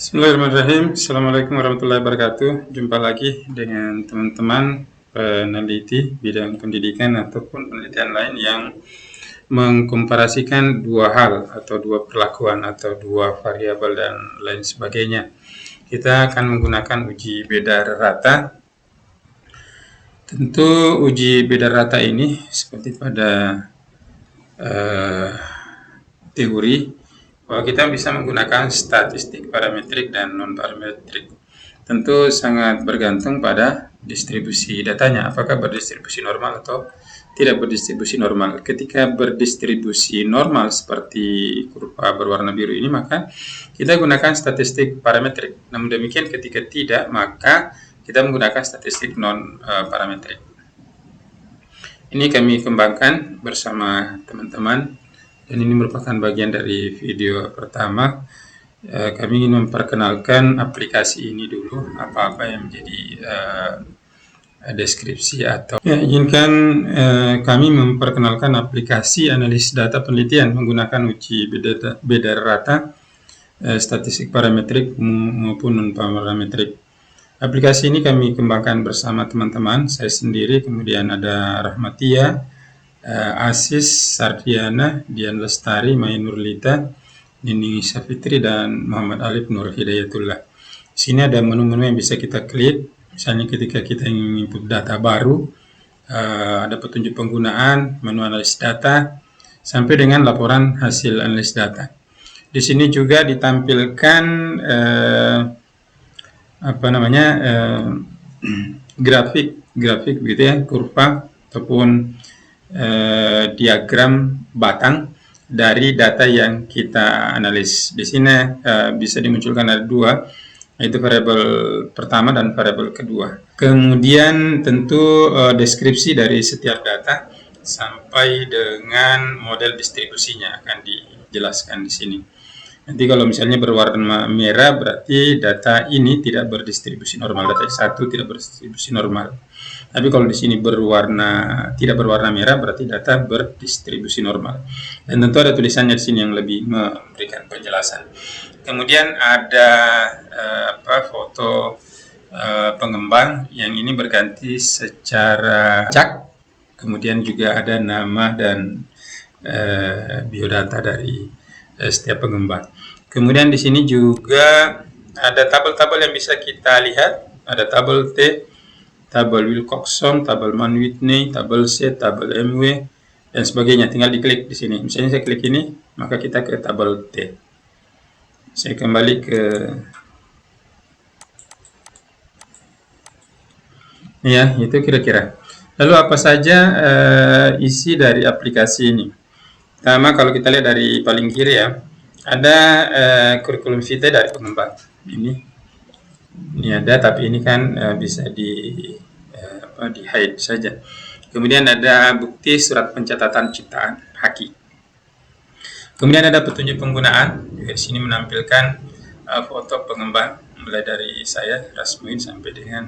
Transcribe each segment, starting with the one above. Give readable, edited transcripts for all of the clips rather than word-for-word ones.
Bismillahirrahmanirrahim. Assalamualaikum warahmatullahi wabarakatuh. Jumpa lagi dengan teman-teman peneliti bidang pendidikan ataupun penelitian lain yang mengkomparasikan dua hal atau dua perlakuan atau dua variabel dan lain sebagainya. Kita akan menggunakan uji beda rata. Tentu uji beda rata ini seperti pada teori bahwa kita bisa menggunakan statistik parametrik dan non-parametrik. Tentu sangat bergantung pada distribusi datanya, apakah berdistribusi normal atau tidak berdistribusi normal. Ketika berdistribusi normal seperti kurva berwarna biru ini, maka kita gunakan statistik parametrik. Namun demikian ketika tidak, maka kita menggunakan statistik non-parametrik. Ini kami kembangkan bersama teman-teman. Dan ini merupakan bagian dari video pertama. Kami ingin memperkenalkan aplikasi ini dulu, apa-apa yang menjadi deskripsi atau izinkan kami memperkenalkan aplikasi analisis data penelitian menggunakan uji beda rata, statistik parametrik maupun non-parametrik. Aplikasi ini kami kembangkan bersama teman-teman, saya sendiri, kemudian ada Rahmatia, Asis, Sardiana, Dian Lestari, Maya Nurlita, Nini Safitri, dan Muhammad Alif Nur Hidayatullah. Di sini ada menu-menu yang bisa kita klik. Misalnya ketika kita ingin input data baru, ada petunjuk penggunaan, menu analisis data, sampai dengan laporan hasil analisis data. Di sini juga ditampilkan grafik gitu ya, kurva ataupun diagram batang dari data yang kita analis. Di sini bisa dimunculkan ada dua, yaitu variabel pertama dan variabel kedua. Kemudian tentu deskripsi dari setiap data sampai dengan model distribusinya akan dijelaskan di sini. Nanti kalau misalnya berwarna merah berarti data ini tidak berdistribusi normal, data X1 tidak berdistribusi normal. Tapi kalau di sini tidak berwarna merah berarti data berdistribusi normal. Dan tentu ada tulisannya di sini yang lebih memberikan penjelasan. Kemudian ada foto pengembang yang ini berganti secara acak. Kemudian juga ada nama dan biodata dari setiap pengembang. Kemudian di sini juga ada tabel-tabel yang bisa kita lihat. Ada tabel T, tabel Wilcoxon, tabel Mann-Whitney, tabel C, tabel MW, dan sebagainya. Tinggal diklik di sini. Misalnya saya klik ini, maka kita ke tabel T. Saya kembali ke ya, itu kira-kira. Lalu apa saja isi dari aplikasi ini? Pertama, kalau kita lihat dari paling kiri ya, ada kurikulum vitae dari pengembang. Ini ada, tapi ini kan bisa di hide saja. Kemudian ada bukti surat pencatatan ciptaan haki. Kemudian ada petunjuk penggunaan. Di sini menampilkan foto pengembang mulai dari saya Rasmuin sampai dengan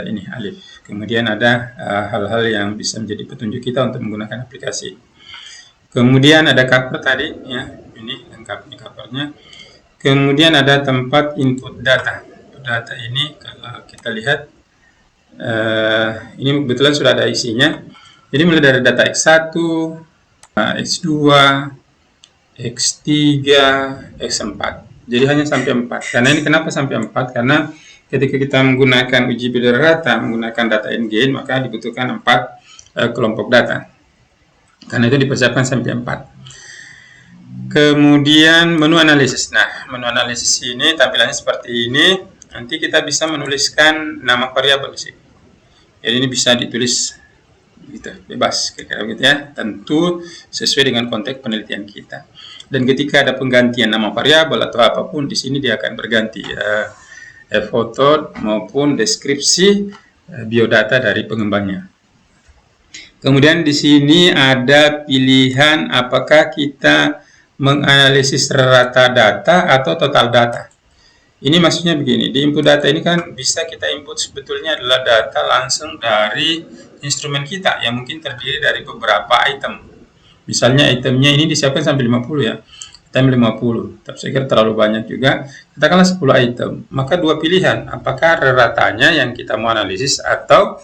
ini Alif. Kemudian ada hal-hal yang bisa menjadi petunjuk kita untuk menggunakan aplikasi. Kemudian ada cover tadi ya, ini lengkap nih covernya. Kemudian ada tempat input data. Data ini kalau kita lihat ini kebetulan sudah ada isinya. Jadi mulai dari data X1, X2, X3, X4. Jadi hanya sampai 4. Karena ini kenapa sampai 4? Karena ketika kita menggunakan uji beda rata, menggunakan data n-gain, maka dibutuhkan 4 kelompok data. Karena itu dipersiapkan sampai 4. Kemudian menu analisis. Nah, menu analisis ini tampilannya seperti ini. Nanti kita bisa menuliskan nama variabel di sini. Jadi ini bisa ditulis gitu, bebas kira-kira gitu ya. Tentu sesuai dengan konteks penelitian kita. Dan ketika ada penggantian nama variabel atau apapun di sini dia akan berganti foto maupun deskripsi biodata dari pengembangnya. Kemudian di sini ada pilihan apakah kita menganalisis rata data atau total data. Ini maksudnya begini, di input data ini kan bisa kita input sebetulnya adalah data langsung dari instrumen kita yang mungkin terdiri dari beberapa item. Misalnya itemnya ini disiapkan sampai 50 ya. time 50. Tapi saya kira terlalu banyak juga. Katakanlah 10 item. Maka dua pilihan, apakah reratanya yang kita mau analisis atau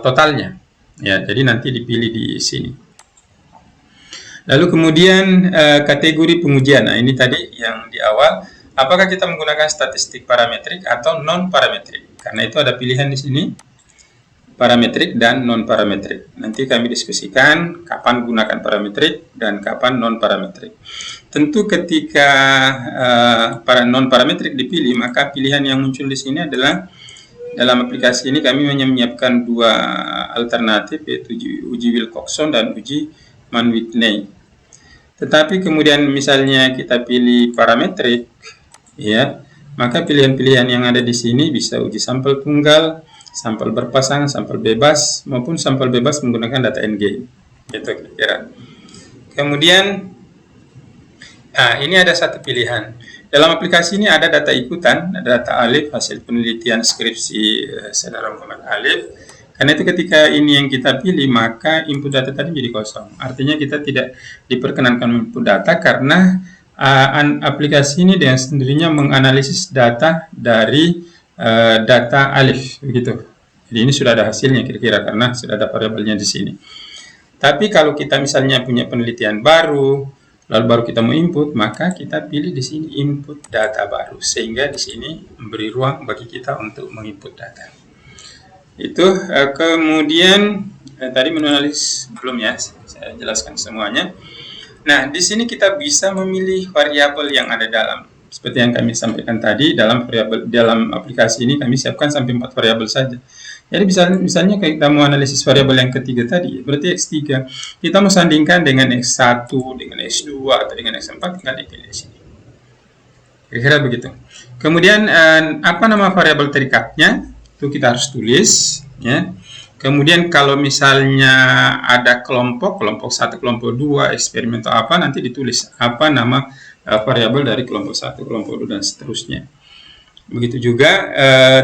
totalnya. Ya, jadi nanti dipilih di sini. Lalu kemudian kategori pengujian. Nah, ini tadi yang di awal, apakah kita menggunakan statistik parametrik atau non parametrik? Karena itu ada pilihan di sini, parametrik dan non parametrik. Nanti kami diskusikan kapan gunakan parametrik dan kapan non parametrik. Tentu ketika non parametrik dipilih, maka pilihan yang muncul di sini adalah dalam aplikasi ini kami menyiapkan dua alternatif, yaitu uji Wilcoxon dan uji Mann-Whitney. Tetapi kemudian misalnya kita pilih parametrik, ya, maka pilihan-pilihan yang ada di sini bisa uji sampel tunggal, sampel berpasang, sampel bebas, maupun sampel bebas menggunakan data NG. Gitu kira-kira. Kemudian, ini ada satu pilihan. Dalam aplikasi ini ada data ikutan, ada data Alif, hasil penelitian skripsi saudara Muhammad Alif. Karena itu ketika ini yang kita pilih, maka input data tadi menjadi kosong. Artinya kita tidak diperkenankan input data karena aplikasi ini dengan sendirinya menganalisis data dari data Alif, begitu. Jadi ini sudah ada hasilnya kira-kira karena sudah ada variabelnya di sini. Tapi kalau kita misalnya punya penelitian baru, lalu baru kita mau input, maka kita pilih di sini input data baru, sehingga di sini memberi ruang bagi kita untuk menginput data. Itu kemudian tadi menu analisis belum ya, saya jelaskan semuanya. Nah, di sini kita bisa memilih variabel yang ada dalam. Seperti yang kami sampaikan tadi, dalam aplikasi ini kami siapkan sampai 4 variabel saja. Jadi misalnya kita mau analisis variabel yang ketiga tadi, berarti X3. Kita mau sandingkan dengan X1, dengan X2, atau dengan X4, tinggal dipilih di sini. Kira-kira begitu. Kemudian apa nama variabel terikatnya? Itu kita harus tulis, ya. Kemudian kalau misalnya ada kelompok 1, kelompok 2, eksperimen atau apa, nanti ditulis apa nama variabel dari kelompok 1, kelompok 2, dan seterusnya. Begitu juga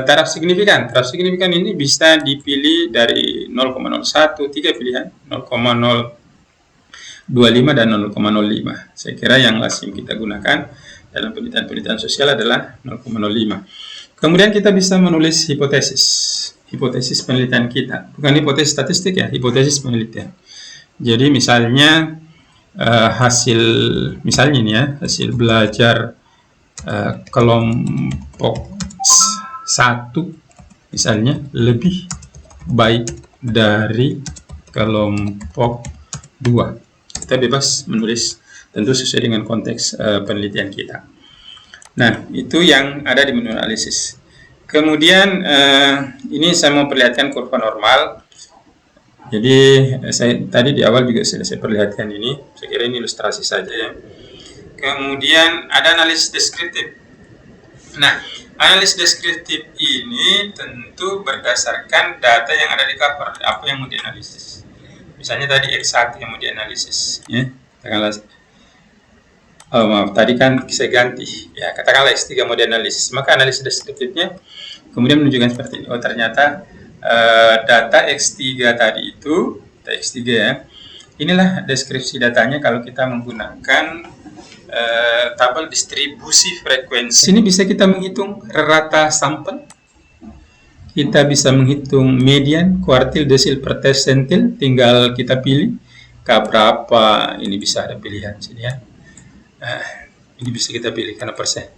taraf signifikan. Taraf signifikan ini bisa dipilih dari 0,01, 3 pilihan, 0,025 dan 0,05. Saya kira yang lazim kita gunakan dalam penelitian-penelitian sosial adalah 0,05. Kemudian kita bisa menulis hipotesis penelitian kita. Bukan hipotesis statistik ya, hipotesis penelitian. Jadi misalnya misalnya ini ya, hasil belajar kelompok 1 misalnya lebih baik dari kelompok 2. Kita bebas menulis, tentu sesuai dengan konteks penelitian kita. Nah, itu yang ada di menu analisis. Kemudian ini saya mau perlihatkan kurva normal. Jadi saya tadi di awal juga sudah saya perlihatkan ini. Saya kira ini ilustrasi saja ya. Kemudian ada analisis deskriptif. Nah, analisis deskriptif ini tentu berdasarkan data yang ada di cover, apa yang mau dianalisis. Misalnya tadi X1 yang mau dianalisis, ya. Katakanlah, tadi kan saya ganti, ya. Katakanlah X3 mau dianalisis, maka analisis deskriptifnya kemudian menunjukkan seperti ini. Oh, ternyata data X3 tadi itu, data X3 ya. Inilah deskripsi datanya kalau kita menggunakan tabel distribusi frekuensi. Ini bisa kita menghitung rata sampel, kita bisa menghitung median, kuartil, desil, persentil. Tinggal kita pilih berapa. Ini bisa ada pilihan sini ya. Ini bisa kita pilih karena persen.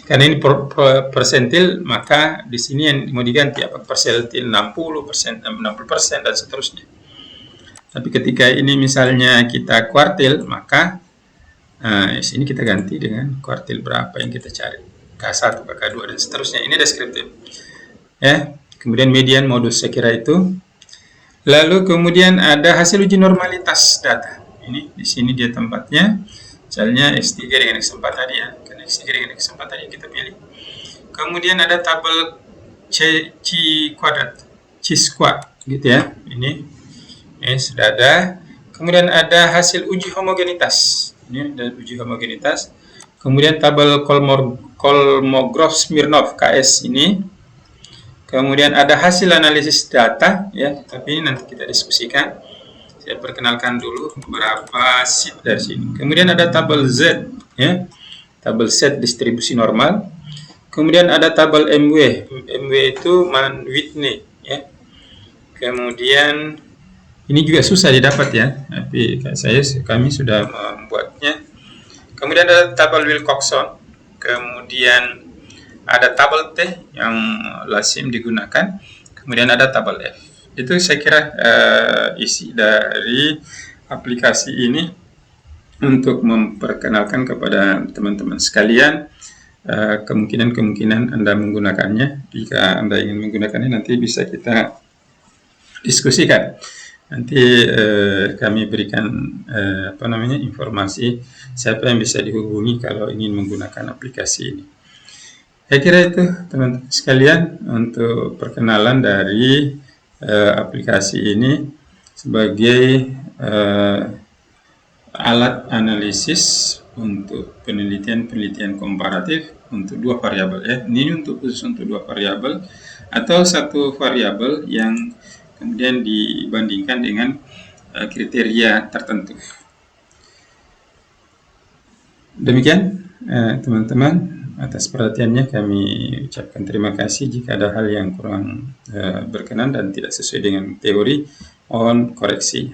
Karena ini persentil, maka di sini yang mau diganti apa? Persentil 60%, 60% dan seterusnya. Tapi ketika ini misalnya kita kuartil, maka di sini kita ganti dengan kuartil berapa yang kita cari, K1, K2, dan seterusnya. Ini deskriptif. Ya, kemudian median modus, saya kira itu. Lalu kemudian ada hasil uji normalitas data. Ini di sini dia tempatnya. Misalnya X3 dengan X4 tadi ya. Kan X3 dengan X4 tadi yang kita pilih. Kemudian ada tabel C-squared gitu ya. Ini sudah ada. Kemudian ada hasil uji homogenitas. Ini ada uji homogenitas. Kemudian tabel Kolmogorov-Smirnov KS ini. Kemudian ada hasil analisis data ya, tapi ini nanti kita diskusikan. Saya perkenalkan dulu beberapa sheet dari sini. Kemudian ada tabel Z, ya, tabel set distribusi normal. Kemudian ada tabel MW. MW itu man Whitney, ya. Kemudian ini juga susah didapat ya, tapi kami sudah membuatnya. Kemudian ada tabel Wilcoxon. Kemudian ada tabel T yang lazim digunakan. Kemudian ada tabel F. Itu saya kira isi dari aplikasi ini untuk memperkenalkan kepada teman-teman sekalian kemungkinan-kemungkinan Anda menggunakannya. Jika Anda ingin menggunakannya, nanti bisa kita diskusikan. Nanti kami berikan informasi siapa yang bisa dihubungi kalau ingin menggunakan aplikasi ini. Saya kira itu teman-teman sekalian untuk perkenalan dari aplikasi ini sebagai alat analisis untuk penelitian komparatif untuk dua variabel, ya. Ini khusus untuk dua variabel atau satu variabel yang kemudian dibandingkan dengan kriteria tertentu. Demikian teman-teman, atas perhatiannya kami ucapkan terima kasih. Jika ada hal yang kurang berkenan dan tidak sesuai dengan teori, mohon koreksi.